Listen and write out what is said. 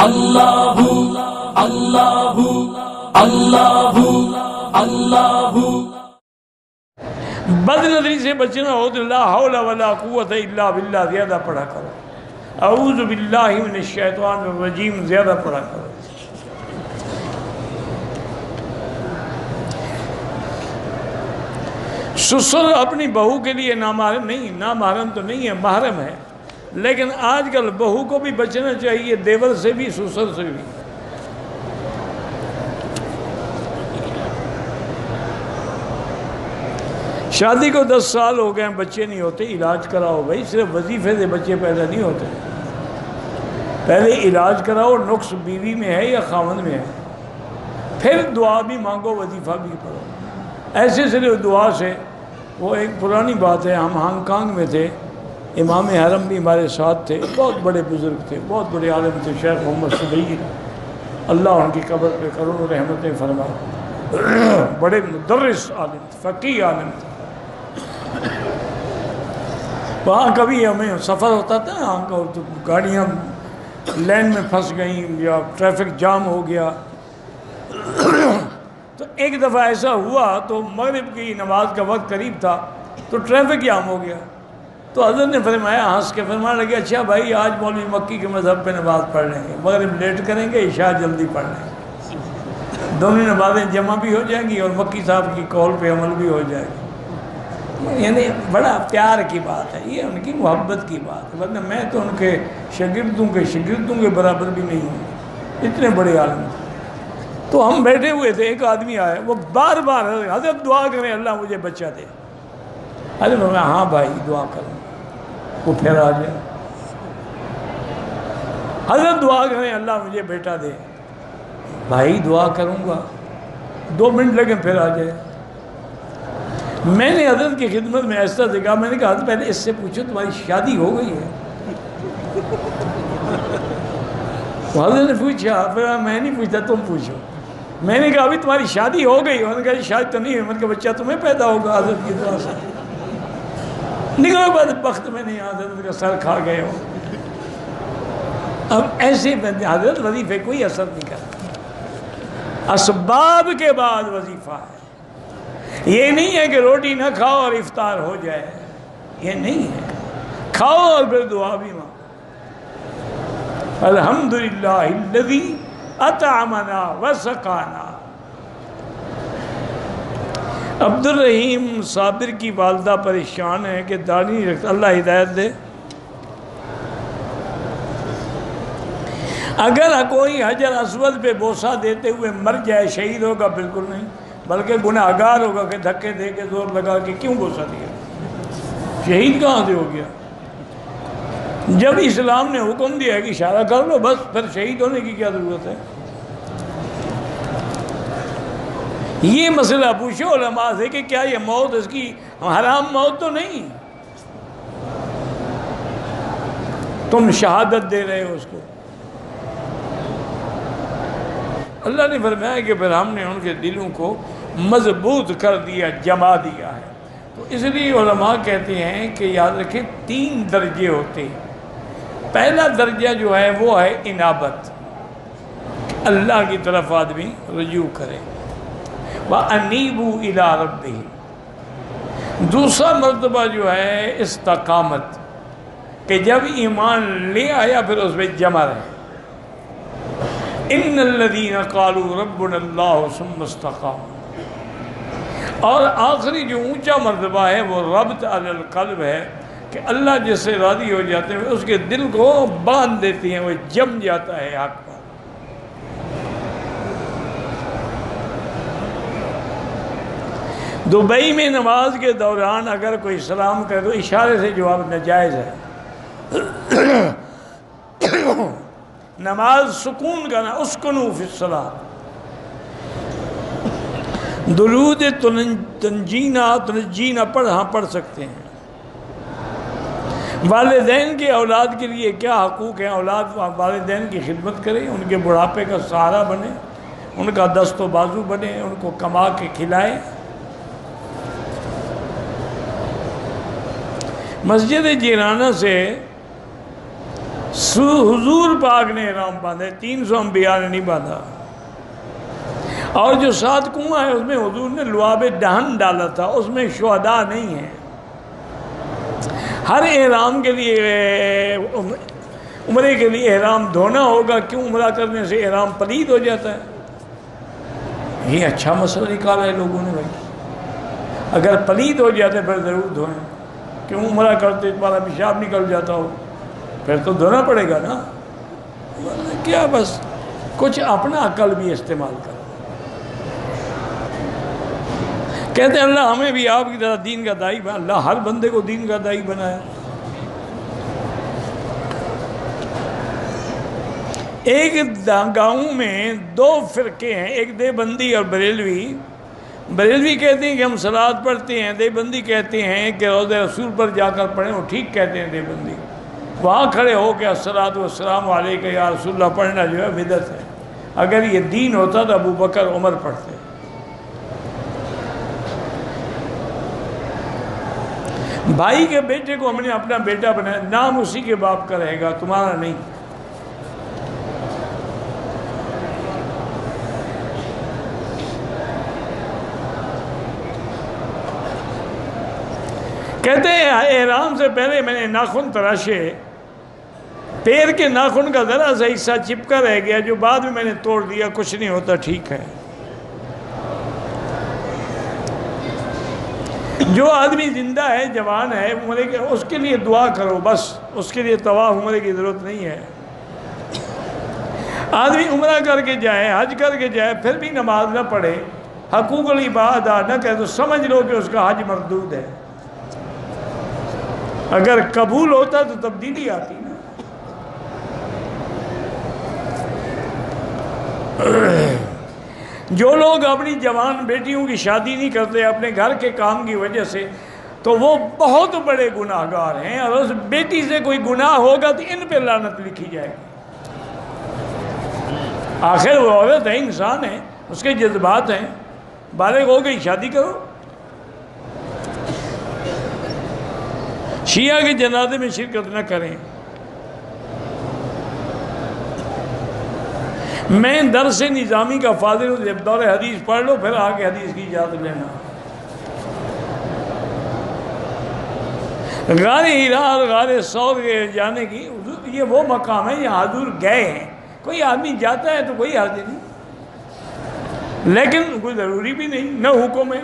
اللہ اللہ اللہ اللہ۔ بد نظری سے بچنا ہو تو لا حول ولا قوت الا باللہ زیادہ پڑھا کرو، اعوذ باللہ من الشیطان الرجیم زیادہ پڑھا کرو۔ سسر اپنی بہو کے لیے نامحرم نہیں، نامحرم تو نہیں ہے، محرم ہے، لیکن آج کل بہو کو بھی بچنا چاہیے دیور سے بھی، سسر سے بھی۔ شادی کو 10 سال ہو گئے ہیں، بچے نہیں ہوتے، علاج کراؤ بھائی، صرف وظیفے سے بچے پیدا نہیں ہوتے، پہلے علاج کراؤ، نقص بیوی میں ہے یا خاوند میں ہے، پھر دعا بھی مانگو، وظیفہ بھی پڑھو۔ ایسے صرف دعا سے، وہ ایک پرانی بات ہے، ہم ہانگ کانگ میں تھے، امام حرم بھی ہمارے ساتھ تھے، بہت بڑے بزرگ تھے، بہت بڑے عالم تھے، شیخ محمد صدیقی، اللہ ان کی قبر پہ کروڑوں رحمتیں فرمائے، بڑے مدرس عالم تھے، فقیہ عالم تھے۔ وہاں کبھی ہمیں سفر ہوتا تھا، وہاں کا تو گاڑیاں لین میں پھنس گئیں یا ٹریفک جام ہو گیا، تو ایک دفعہ ایسا ہوا تو مغرب کی نماز کا وقت قریب تھا تو ٹریفک جام ہو گیا، تو حضرت نے فرمایا، ہنس کے فرمانے لگے، اچھا بھائی آج مولوی مکی کے مذہب پہ نماز پڑھ لیں گے، مغرب لیٹ کریں گے، عشاء جلدی پڑھ لیں گے، دونوں نمازیں جمع بھی ہو جائیں گی اور مکی صاحب کی قول پہ عمل بھی ہو جائے گا۔ یعنی بڑا پیار کی بات ہے، یہ ان کی محبت کی بات ہے، ورنہ میں تو ان کے شاگردوں کے برابر بھی نہیں ہوں، اتنے بڑے عالم تھے۔ تو ہم بیٹھے ہوئے تھے، ایک آدمی آیا، وہ بار بار حضرت دعا کریں اللہ مجھے بچہ دے، حضرت میں ہاں بھائی دعا کروں، وہ پھر آ جائے، حضرت دعا کریں اللہ مجھے بیٹا دے، بھائی دعا کروں گا، 2 منٹ لگے پھر آ جائے۔ میں نے حضرت کی خدمت میں ایسا دیکھا، میں نے کہا حضرت پہلے اس سے پوچھو تمہاری شادی ہو گئی ہے؟ حضرت نے پوچھا، پھر میں نہیں پوچھتا تم پوچھو، میں نے کہا ابھی تمہاری شادی ہو گئی؟ انہوں نے کہا شادی تو نہیں ہے، میں نے کہا بچہ تمہیں پیدا ہوگا حضرت کی دعا سے، نکلو بعد وقت میں نہیں، حضرت کا سر کھا گئے ہو۔ اب ایسے بندے حضرت وظیفے کوئی اثر نہیں کرتا، اسباب کے بعد وظیفہ ہے، یہ نہیں ہے کہ روٹی نہ کھاؤ اور افطار ہو جائے، یہ نہیں ہے، کھاؤ اور پھر دعا بھی مانگو۔ الحمدللہ الذی اطعمنا وسقانا۔ عبد الرحیم صابر کی والدہ پریشان ہے کہ داڑھی نہیں رکھتا، اللہ ہدایت دے۔ اگر کوئی حجر اسود پہ بوسہ دیتے ہوئے مر جائے، شہید ہوگا؟ بالکل نہیں، بلکہ گناہگار ہوگا کہ دھکے دے کے زور لگا کے کیوں بوسہ دیا، شہید کہاں سے ہو گیا؟ جب اسلام نے حکم دیا ہے کہ اشارہ کر لو بس، پھر شہید ہونے کی کیا ضرورت ہے؟ یہ مسئلہ پوچھو علماء سے کہ کیا یہ موت اس کی حرام موت تو نہیں، تم شہادت دے رہے ہو اس کو۔ اللہ نے فرمایا کہ پھر ہم نے ان کے دلوں کو مضبوط کر دیا، جما دیا ہے۔ تو اس لیے علماء کہتے ہیں کہ یاد رکھیں 3 درجے ہوتے ہیں۔ پہلا درجہ جو ہے وہ ہے انابت، اللہ کی طرف آدمی رجوع کرے، وَأَنِيبُوا إِلَىٰ رَبِّهِمْ۔ دوسرا مرتبہ جو ہے استقامت، کہ جب ایمان لے آیا پھر اس پہ جمع رہے، ان الذین قالوا ربنا اللہ ثم استقاموا۔ اور آخری جو اونچا مرتبہ ہے وہ ربط علی القلب ہے، کہ اللہ جس سے راضی ہو جاتے ہیں اس کے دل کو باندھ دیتی ہیں، وہ جم جاتا ہے حق پر۔ دبئی میں نماز کے دوران اگر کوئی سلام کرے تو اشارے سے جواب ناجائز ہے، نماز سکون کا نا، اسکنوا فی الصلاۃ۔ درود تنجینہ پڑھ سکتے ہیں۔ والدین کے اولاد کے لیے کیا حقوق ہیں؟ اولاد والدین کی خدمت کرے، ان کے بڑھاپے کا سہارا بنے، ان کا دست و بازو بنے، ان کو کما کے کھلائے۔ مسجد جیرانہ سے حضور پاک نے احرام باندھے، 300 انبیاء نے نہیں باندھا۔ اور جو 7 کنواں ہے اس میں حضور نے لعاب دہن ڈالا تھا، اس میں شہداء نہیں ہیں۔ ہر احرام کے لیے، عمرے کے لیے احرام دھونا ہوگا، کیوں عمرہ کرنے سے احرام پلید ہو جاتا ہے؟ یہ اچھا مسئلہ نکالا ہے لوگوں نے بھائی، اگر پلید ہو جاتے پھر ضرور دھوئیں، کیوں عمرہ کرتے تمہارا پیشاب نکل جاتا ہو پھر تو دھونا پڑے گا نا، کیا بس کچھ اپنا عقل بھی استعمال کرو۔ کہتے ہیں اللہ ہمیں بھی آپ کی طرح دین کا داعی بنا، اللہ ہر بندے کو دین کا داعی بنایا۔ ایک گاؤں میں 2 فرقے ہیں، ایک دیوبندی اور بریلوی۔ بریلوی کہتے ہیں کہ ہم صلوات پڑھتے ہیں، دیوبندی کہتے ہیں کہ روضہ رسول پر جا کر پڑھیں، وہ ٹھیک کہتے ہیں دیوبندی، وہاں کھڑے ہو کے الصلاۃ والسلام علیک یا رسول اللہ پڑھنا جو ہے بدعت ہے، اگر یہ دین ہوتا تو ابو بکر عمر پڑھتے۔ بھائی کے بیٹے کو ہم نے اپنا بیٹا بنایا، نام اسی کے باپ کا رہے گا، تمہارا نہیں۔ کہتے ہیں احرام سے پہلے میں نے ناخن تراشے، پیر کے ناخن کا ذرا سا حصہ چپکا رہ گیا جو بعد میں نے توڑ دیا، کچھ نہیں ہوتا، ٹھیک ہے۔ جو آدمی زندہ ہے، جوان ہے، عمرے کے، اس کے لیے دعا کرو بس، اس کے لیے طواف عمرے کی ضرورت نہیں ہے۔ آدمی عمرہ کر کے جائے، حج کر کے جائے، پھر بھی نماز نہ پڑھے، حقوق العباد ادا نہ کرے، تو سمجھ لو کہ اس کا حج مردود ہے۔ اگر قبول ہوتا تو تبدیلی آتی نا۔ جو لوگ اپنی جوان بیٹیوں کی شادی نہیں کرتے اپنے گھر کے کام کی وجہ سے، تو وہ بہت بڑے گناہ گار ہیں، اور اس بیٹی سے کوئی گناہ ہوگا تو ان پہ لعنت لکھی جائے گی۔ آخر وہ عورت ہے، انسان ہے، اس کے جذبات ہیں، بالغ ہو گئی، شادی کرو۔ شیعہ کے جنازے میں شرکت نہ کریں۔ میں درس نظامی کا فاضل ہوں، جب دور حدیث پڑھ لو پھر آگے حدیث کی اجازت لینا۔ غار ہیرا اور غار ثور کے جانے کی، یہ وہ مقام ہے جہاں حضور گئے ہیں، کوئی آدمی جاتا ہے تو کوئی حرج نہیں، لیکن کوئی ضروری بھی نہیں، نہ حکم ہے۔